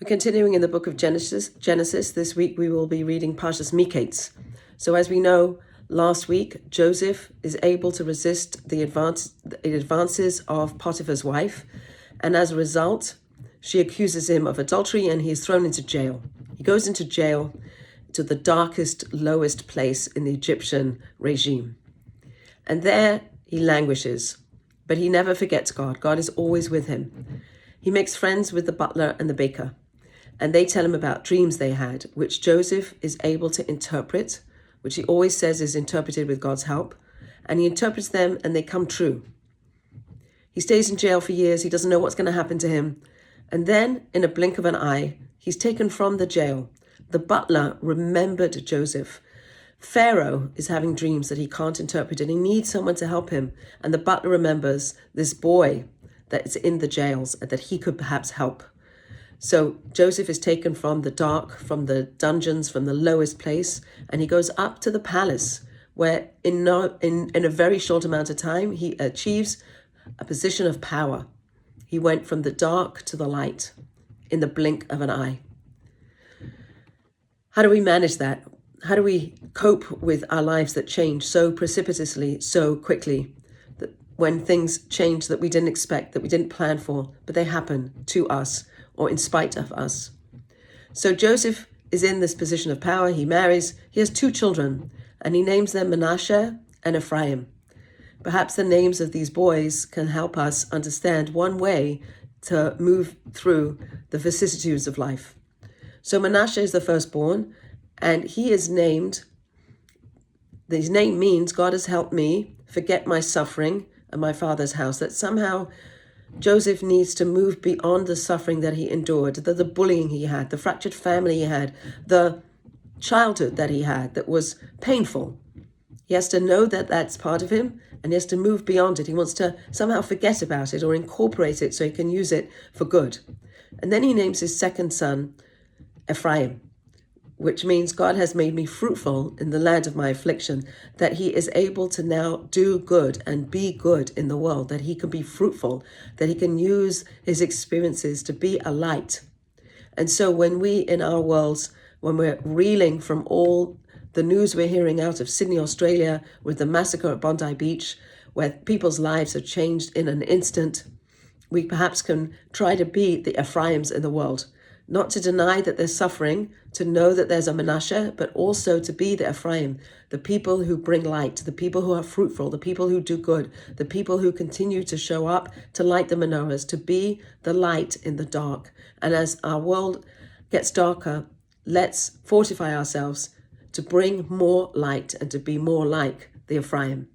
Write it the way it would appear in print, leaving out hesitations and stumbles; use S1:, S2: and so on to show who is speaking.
S1: We're continuing in the book of Genesis. This week we will be reading Parashat Mikeitz. So as we know, last week Joseph is able to resist the advances of Potiphar's wife, and as a result, she accuses him of adultery and he is thrown into jail. He goes into jail, to the darkest, lowest place in the Egyptian regime. And there he languishes, but he never forgets God. God is always with him. He makes friends with the butler and the baker, and they tell him about dreams they had, which Joseph is able to interpret, which he always says is interpreted with God's help, and he interprets them and they come true. He stays in jail for years. He doesn't know what's going to happen to him. And then, in a blink of an eye, he's taken from the jail. The butler remembered Joseph. Pharaoh is having dreams that he can't interpret, and he needs someone to help him. And the butler remembers this boy that is in the jails and that he could perhaps help. So Joseph is taken from the dark, from the dungeons, from the lowest place, and he goes up to the palace, where in a very short amount of time, he achieves a position of power. He went from the dark to the light in the blink of an eye. How do we manage that? How do we cope with our lives that change so precipitously, so quickly, that when things change that we didn't expect, that we didn't plan for, but they happen to us or in spite of us? So Joseph is in this position of power. He marries. He has 2 children, and he names them Manasseh and Ephraim. Perhaps the names of these boys can help us understand one way to move through the vicissitudes of life. So Manasseh is the firstborn, and he is named, his name means God has helped me forget my suffering and my father's house, that somehow Joseph needs to move beyond the suffering that he endured, the bullying he had, the fractured family he had, the childhood that he had that was painful. He has to know that that's part of him, and he has to move beyond it. He wants to somehow forget about it or incorporate it so he can use it for good. And then he names his second son Ephraim, which means God has made me fruitful in the land of my affliction, that he is able to now do good and be good in the world, that he can be fruitful, that he can use his experiences to be a light. And so when we in our worlds, when we're reeling from all the news we're hearing out of Sydney, Australia, with the massacre at Bondi Beach, where people's lives have changed in an instant, we perhaps can try to be the Ephraims in the world. Not to deny that there's suffering, to know that there's a Manasseh, but also to be the Ephraim, the people who bring light, the people who are fruitful, the people who do good, the people who continue to show up to light the menorahs, to be the light in the dark. And as our world gets darker, let's fortify ourselves to bring more light and to be more like the Ephraim.